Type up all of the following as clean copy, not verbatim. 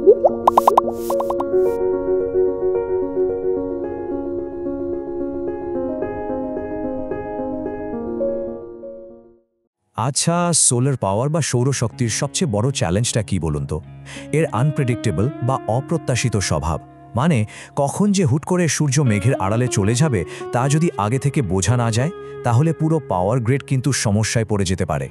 আচ্ছা, solar power বা সৌরশক্তির সবচেয়ে বড় চ্যালেঞ্জটা কি বলুন তো? এর আনপ্রেডিক্টেবল বা অপ্রত্যাশিত স্বভাব। মানে কখন যে হুট করে সূর্য মেঘের আড়ালে চলে যাবে তা যদি আগে থেকে বোঝা না যায়, তাহলে পুরো পাওয়ার গ্রিড কিন্তু সমস্যায় পড়ে যেতে পারে।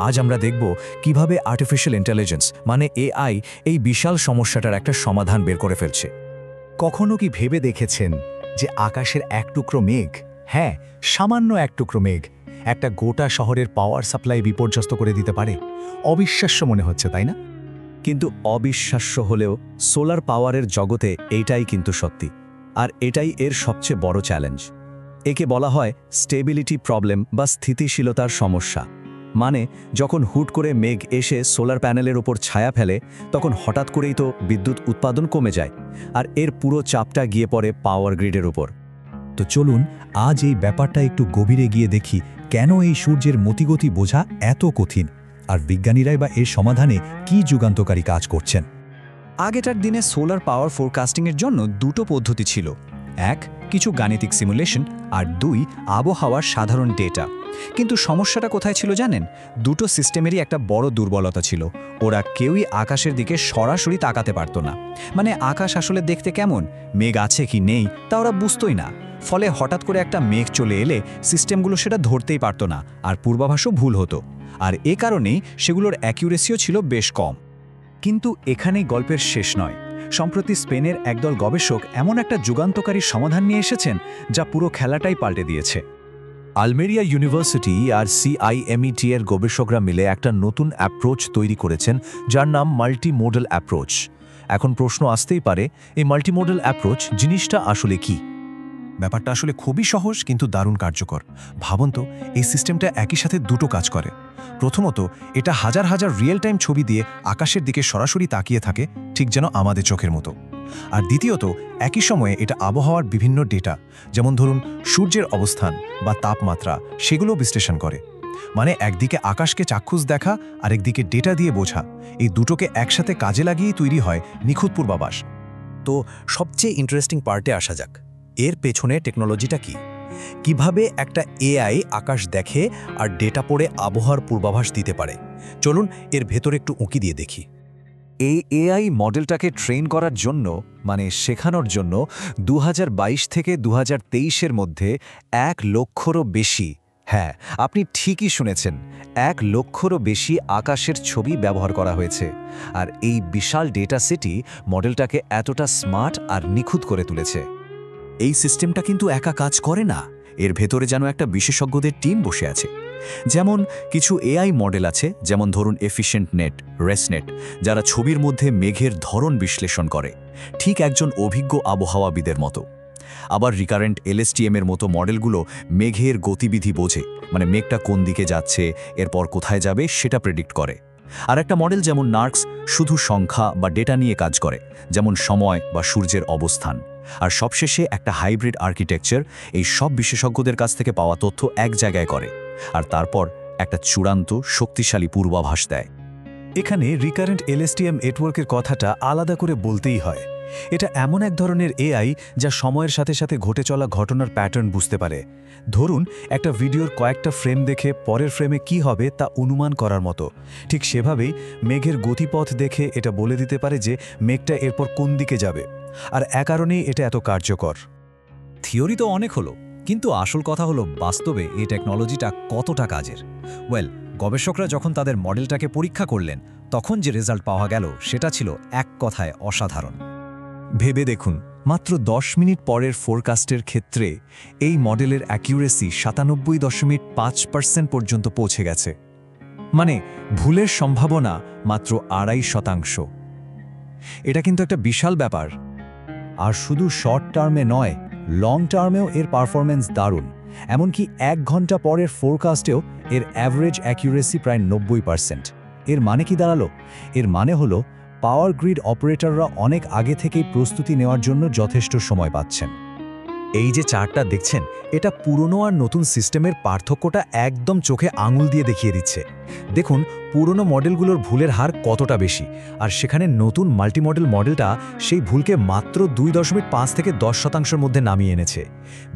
আজ আমরা দেখব কিভাবে আর্টিফিশিয়াল ইন্টেলিজেন্স মানে এআই এই বিশাল সমস্যাটার একটা সমাধান বের করে ফেলছে। কখনো কি ভেবে দেখেছেন যে আকাশের এক টুকরো মেঘ, হ্যাঁ সামান্য এক টুকরো মেঘ, একটা গোটা শহরের পাওয়ার সাপ্লাই বিপর্যস্ত করে দিতে পারে? অবিশ্বাস্য মনে হচ্ছে, তাই না? কিন্তু অবিশ্বাস্য হলেও সোলার পাওয়ারের জগতে এইটাই কিন্তু সত্যি। আর এটাই এর সবচেয়ে বড় চ্যালেঞ্জ। একে বলা হয় স্টেবিলিটি প্রবলেম বা স্থিতিশীলতার সমস্যা। মানে যখন হুট করে মেঘ এসে সোলার প্যানেলের ওপর ছায়া ফেলে, তখন হঠাৎ করেই তো বিদ্যুৎ উৎপাদন কমে যায়, আর এর পুরো চাপটা গিয়ে পড়ে পাওয়ার গ্রিডের ওপর। তো চলুন আজ এই ব্যাপারটা একটু গভীরে গিয়ে দেখি, কেন এই সূর্যের মতিগতি বোঝা এত কঠিন, আর বিজ্ঞানীরাই বা এর সমাধানে কি যুগান্তকারী কাজ করছেন। আগেকার দিনে সোলার পাওয়ার ফোরকাস্টিংয়ের জন্য দুটো পদ্ধতি ছিল। এক, কিছু গাণিতিক সিমুলেশন, আর দুই, আবহাওয়ার সাধারণ ডেটা। কিন্তু সমস্যাটা কোথায় ছিল জানেন? দুটো সিস্টেমেরই একটা বড় দুর্বলতা ছিল। ওরা কেউই আকাশের দিকে সরাসরি তাকাতে পারত না। মানে আকাশ আসলে দেখতে কেমন, মেঘ আছে কি নেই তা ওরা বুঝতই না। ফলে হঠাৎ করে একটা মেঘ চলে এলে সিস্টেমগুলো সেটা ধরতেই পারত না, আর পূর্বাভাসও ভুল হতো। আর এ কারণেই সেগুলোর অ্যাকিউরেসিও ছিল বেশ কম। কিন্তু এখানেই গল্পের শেষ নয়। সম্প্রতি স্পেনের একদল গবেষক এমন একটা যুগান্তকারী সমাধান নিয়ে এসেছেন যা পুরো খেলাটাই পাল্টে দিয়েছে। আলমেরিয়া ইউনিভার্সিটি আর সিআইএমইটি এর গবেষকরা মিলে একটা নতুন অ্যাপ্রোচ তৈরি করেছেন, যার নাম মাল্টিমোডাল অ্যাপ্রোচ। এখন প্রশ্ন আসতেই পারে, এই মাল্টিমোডাল অ্যাপ্রোচ জিনিসটা আসলে কি? ব্যাপারটা আসলে খুবই সহজ কিন্তু দারুণ কার্যকর। ভাবুন তো, এই সিস্টেমটা একই সাথে দুটো কাজ করে। প্রথমত, এটা হাজার হাজার রিয়েল টাইম ছবি দিয়ে আকাশের দিকে সরাসরি তাকিয়ে থাকে, ঠিক যেন আমাদের চোখের মতো। আর দ্বিতীয়ত, একই সময়ে এটা আবহাওয়ার বিভিন্ন ডেটা, যেমন ধরুন সূর্যের অবস্থান বা তাপমাত্রা, সেগুলো বিশ্লেষণ করে। মানে একদিকে আকাশকে চাক্ষুষ দেখা, আরেকদিকে ডেটা দিয়ে বোঝা, এই দুটোকে একসাথে কাজে লাগিয়েই তৈরি হয় নিখুঁত পূর্বাভাস। তো সবচেয়ে ইন্টারেস্টিং পার্টে আসা যাক। এর পেছনে টেকনোলজিটা কি? কিভাবে একটা এআই আকাশ দেখে আর ডেটা পড়ে আবহাওয়ার পূর্বাভাস দিতে পারে? চলুন এর ভেতরে একটু উঁকি দিয়ে দেখি। এই এআই মডেলটাকে ট্রেন করার জন্য, মানে শেখানোর জন্য 2022 থেকে 2023-এর মধ্যে 1 লক্ষরও বেশি, হ্যাঁ আপনি ঠিকই শুনেছেন, 1 লক্ষরও বেশি আকাশের ছবি ব্যবহার করা হয়েছে। আর এই বিশাল ডেটা সেটই মডেলটাকে এতটা স্মার্ট আর নিখুঁত করে তুলেছে। এই সিস্টেমটা কিন্তু একা কাজ করে না, এর ভেতরে যেন একটা বিশেষজ্ঞদের টিম বসে আছে। যেমন কিছু এআই মডেল আছে, যেমন ধরুন এফিশিয়েন্ট নেট, রেসনেট, যারা ছবির মধ্যে মেঘের ধরন বিশ্লেষণ করে, ঠিক একজন অভিজ্ঞ আবহাওয়াবিদের মতো। আবার রিকারেন্ট এলএসটিএম এর মতো মডেলগুলো মেঘের গতিবিধি বোঝে, মানে মেঘটা কোন দিকে যাচ্ছে, এরপর কোথায় যাবে সেটা প্রেডিক্ট করে। আর একটা মডেল যেমন নার্কস শুধু সংখ্যা বা ডেটা নিয়ে কাজ করে, যেমন সময় বা সূর্যের অবস্থান। আর সবশেষে একটা হাইব্রিড আর্কিটেকচার এই সব বিশেষজ্ঞদের কাছ থেকে পাওয়া তথ্য এক জায়গায় করে, আর তারপর একটা চূড়ান্ত শক্তিশালী পূর্বাভাস দেয়। এখানে রিকারেন্ট এলএসটিএম নেটওয়ার্কের কথাটা আলাদা করে বলতেই হয়। এটা এমন এক ধরনের এআই যা সময়ের সাথে সাথে ঘটে চলা ঘটনার প্যাটার্ন বুঝতে পারে। ধরুন একটা ভিডিওর কয়েকটা ফ্রেম দেখে পরের ফ্রেমে কি হবে তা অনুমান করার মতো। ঠিক সেভাবেই মেঘের গতিপথ দেখে এটা বলে দিতে পারে যে মেঘটা এরপর কোন দিকে যাবে। আর এ কারণেই এটা এত কার্যকর। থিওরি তো অনেক হলো, কিন্তু আসল কথা হলো বাস্তবে এই টেকনোলজিটা কতটা কাজের। গবেষকরা যখন তাদের মডেলটাকে পরীক্ষা করলেন, তখন যে রেজাল্ট পাওয়া গেল সেটা ছিল এক কথায় অসাধারণ। ভেবে দেখুন, মাত্র 10 মিনিট পরের ফোরকাস্টের ক্ষেত্রে এই মডেলের অ্যাকিউরেসি 97.5% পর্যন্ত পৌঁছে গেছে। মানে ভুলের সম্ভাবনা মাত্র 2.5%। এটা কিন্তু একটা বিশাল ব্যাপার। আর শুধু শর্ট টার্মে নয়, লং টার্মেও এর পারফরম্যান্স দারুণ। এমনকি 1 ঘন্টা পরের ফোরকাস্টেও এর অ্যাভারেজ অ্যাকিউরেসি প্রায় 90%। এর মানে কি দাঁড়ালো? এর মানে হলো পাওয়ার গ্রিড অপারেটররা অনেক আগে থেকেই প্রস্তুতি নেওয়ার জন্য যথেষ্ট সময় পাচ্ছেন। এই যে চার্টটা দেখছেন, এটা পুরনো আর নতুন সিস্টেমের পার্থক্যটা একদম চোখে আঙুল দিয়ে দেখিয়ে দিচ্ছে। দেখুন পুরনো মডেলগুলোর ভুলের হার কতটা বেশি, আর সেখানে নতুন মাল্টিমডেল মডেলটা সেই ভুলকে মাত্র 2.5 থেকে 10% মধ্যে নামিয়ে এনেছে।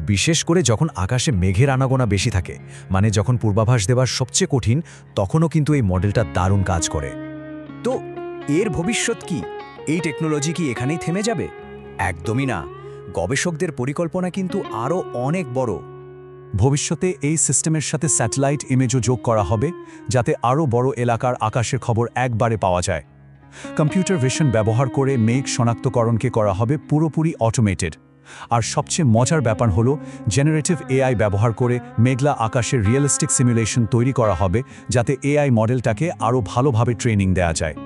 বিশেষ করে যখন আকাশে মেঘের আনাগোনা বেশি থাকে, মানে যখন পূর্বাভাস দেওয়ার সবচেয়ে কঠিন, তখনও কিন্তু এই মডেলটা দারুণ কাজ করে। তো এর ভবিষ্যৎ কি? এই টেকনোলজি কি এখানেই থেমে যাবে? একদমই না। গবেষকদের পরিকল্পনা কিন্তু আরও অনেক বড়। ভবিষ্যতে এই সিস্টেমের সাথে স্যাটেলাইট ইমেজও যোগ করা হবে, যাতে আরও বড় এলাকার আকাশের খবর একবারে পাওয়া যায়। কম্পিউটার ভিশন ব্যবহার করে মেঘ শনাক্তকরণকে করা হবে পুরোপুরি অটোমেটেড। আর সবচেয়ে মজার ব্যাপার হলো, জেনারেটিভ এআই ব্যবহার করে মেঘলা আকাশের রিয়েলিস্টিক সিমুলেশন তৈরি করা হবে, যাতে এআই মডেলটাকে আরও ভালোভাবে ট্রেনিং দেওয়া যায়।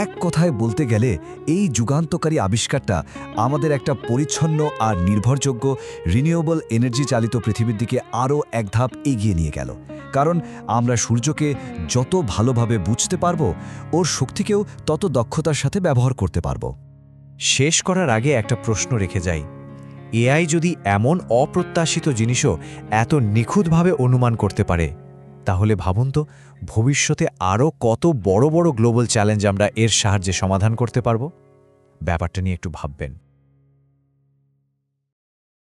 এক কথায় বলতে গেলে এই যুগান্তকারী আবিষ্কারটা আমাদের একটা পরিচ্ছন্ন আর নির্ভরযোগ্য রিনিউয়েবল এনার্জি চালিত পৃথিবীর দিকে আরও এক ধাপ এগিয়ে নিয়ে গেল। কারণ আমরা সূর্যকে যত ভালোভাবে বুঝতে পারবো, ওর শক্তিকেও তত দক্ষতার সাথে ব্যবহার করতে পারবো। শেষ করার আগে একটা প্রশ্ন রেখে যাই। এআই যদি এমন অপ্রত্যাশিত জিনিসও এত নিখুঁতভাবে অনুমান করতে পারে, তাহলে ভাবুন তো ভবিষ্যতে আরও কত বড় বড় গ্লোবাল চ্যালেঞ্জ আমরা এর সাহায্যে সমাধান করতে পারব। ব্যাপারটা নিয়ে একটু ভাববেন।